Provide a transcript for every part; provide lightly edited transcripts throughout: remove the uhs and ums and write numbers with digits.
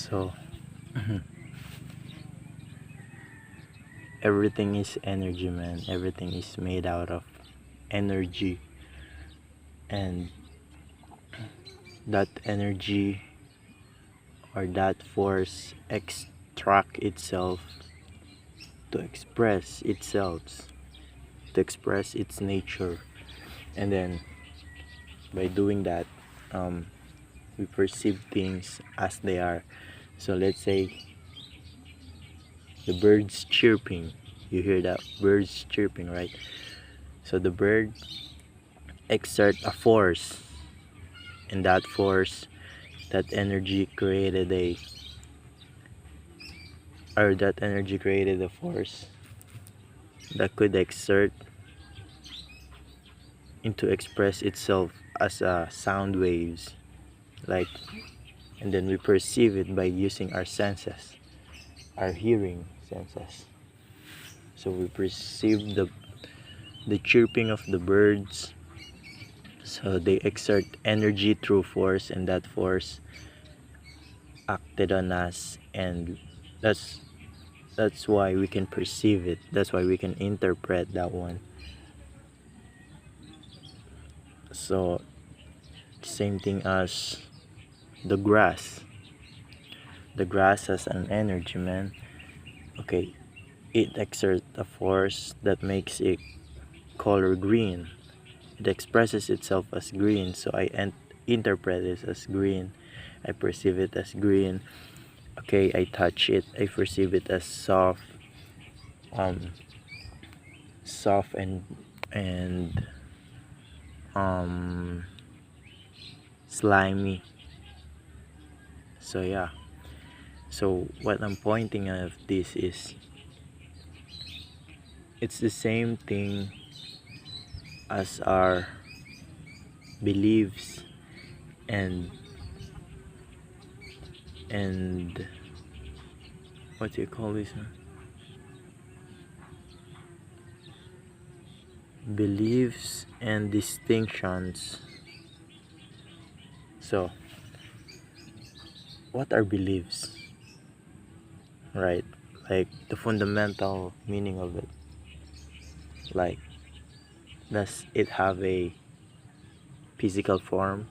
So everything is energy, man. Everything is made out of energy, and that energy or that force extract itself to express itself, to express its nature. And then by doing that, um, we perceive things as they are. So let's say the birds chirping. You hear that birds chirping, right? So the bird exert a force, and that force, that energy created a that energy created a force that could exert into express itself as sound waves, like, and then we perceive it by using our senses, our hearing senses. So we perceive the chirping of the birds. So they exert energy through force, and that force acted on us, and that's that's why we can perceive it. That's why we can interpret that one. So same thing as the grass. The grass has an energy, man. Okay, it exerts a force that makes it color green. It expresses itself as green, so I interpret it as green. I perceive it as green. Okay, I touch it, I perceive it as soft, um soft and um slimy. So yeah, so what I'm pointing at this is, it's the same thing as our beliefs and and what do you call this, beliefs and distinctions. So what are beliefs, right? Like the fundamental meaning of it, like, does it have a physical form?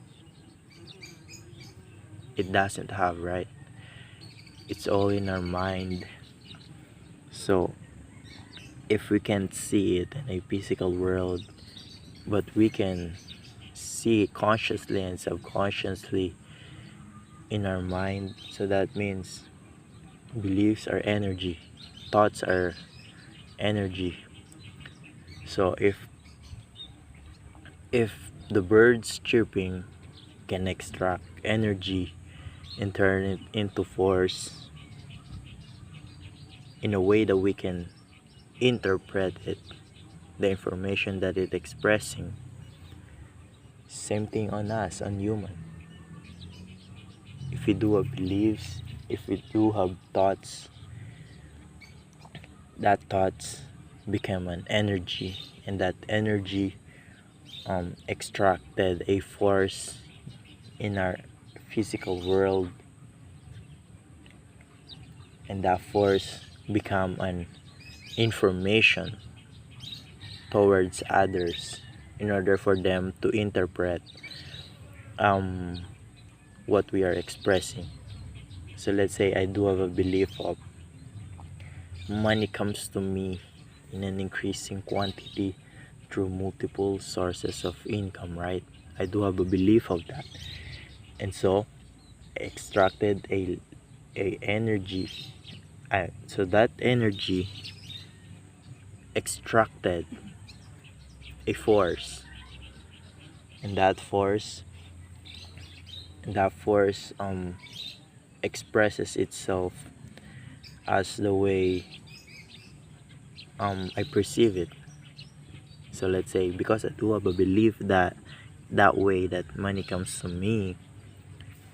It doesn't have, right? It's all in our mind. So if we can't see it in a physical world, but we can see it consciously and subconsciously in our mind, so that means beliefs are energy, thoughts are energy. So if the birds chirping can extract energy and turn it into force in a way that we can interpret it, the information that it's expressing, same thing on us, on human. If we do have beliefs, if we do have thoughts, that thoughts become an energy, and that energy extracted a force in our physical world, and that force become an information towards others in order for them to interpret um, what we are expressing. So let's say I do have a belief of money comes to me in an increasing quantity through multiple sources of income, right? I do have a belief of that, and so extracted a energy. So that energy extracted a force, and that force expresses itself as the way I perceive it. So let's say, because I do have a belief that that way that money comes to me,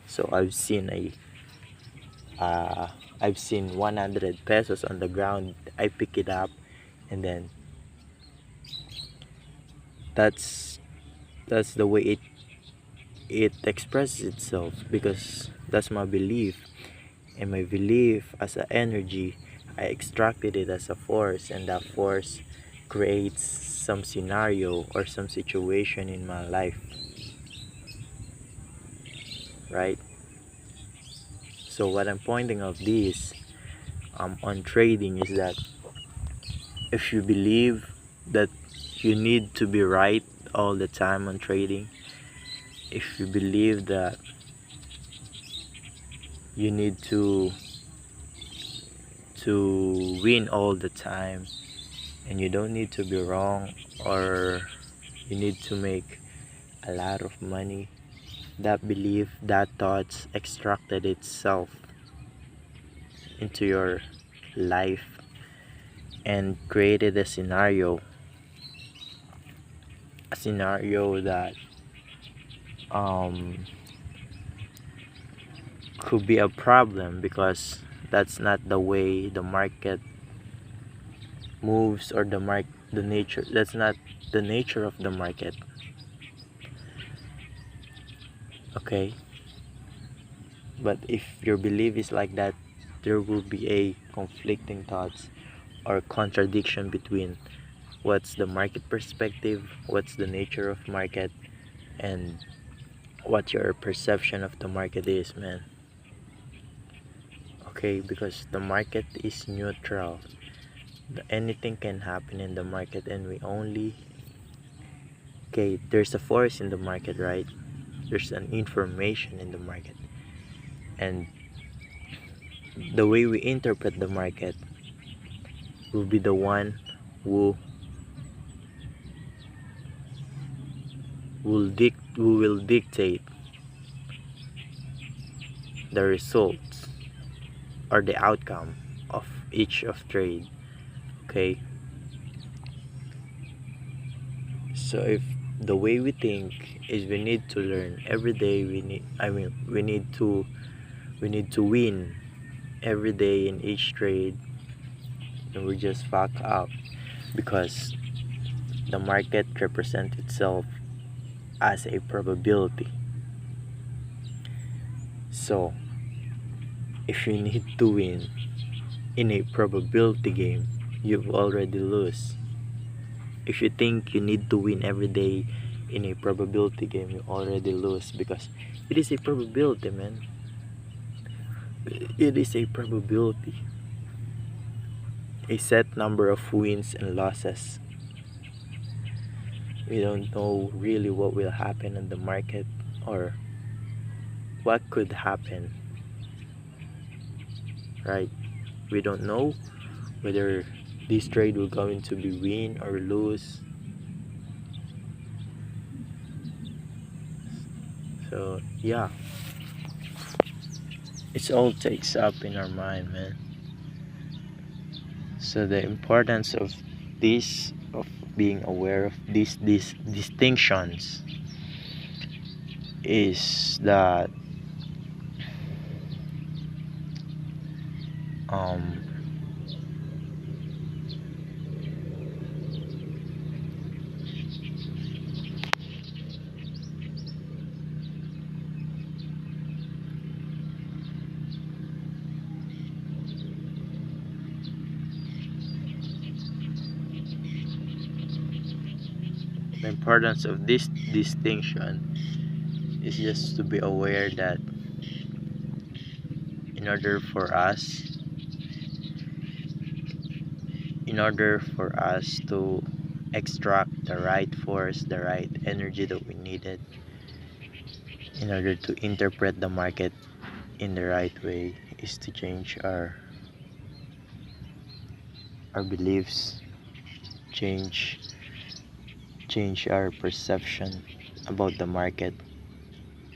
so uh, I've seen 100 pesos on the ground. I pick it up, and then that's that's the way it expresses itself, because that's my belief. and my belief as an energy, I extracted it as a force, and that force creates some scenario or some situation in my life, right? So what I'm pointing of this on trading is that if you believe that you need to be right all the time on trading, if you believe that you need to win all the time, and you don't need to be wrong, or you need to make a lot of money, that belief, that thoughts extracted itself into your life and created a scenario that could be a problem, because that's not the way the market moves, or the nature, that's not the nature of the market. Okay, but if your belief is like that, there will be a conflicting thoughts or contradiction between what's the market perspective, what's the nature of market, and what your perception of the market is, man. Okay, because the market is neutral. Anything can happen in the market, and we only, okay, there's a force in the market, right? There's an information in the market, and the way we interpret the market will be the one who will dictate the results or the outcome of each of trade. Okay, so if the way we think is we need to learn every day, we need to win every day in each trade, and we just fuck up, because the market represents itself as a probability. So if you need to win in a probability game, you've already lost. If you think you need to win every day in a probability game, you already lose, because it is a probability, man. It is a probability, a set number of wins and losses. We don't know really what will happen in the market, or what could happen, right? We don't know whether this trade will going to be win or lose. So yeah, it's all takes up in our mind, man. So the importance of this, of being aware of these distinctions, is that um the importance of this distinction is just to be aware that in order for us to extract the right force, the right energy that we needed, in order to interpret the market in the right way, is to change our beliefs, change our perception about the market,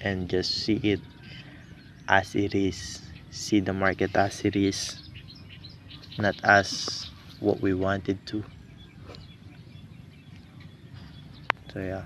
and just see it as it is. See the market as it is, not as what we wanted to. So yeah.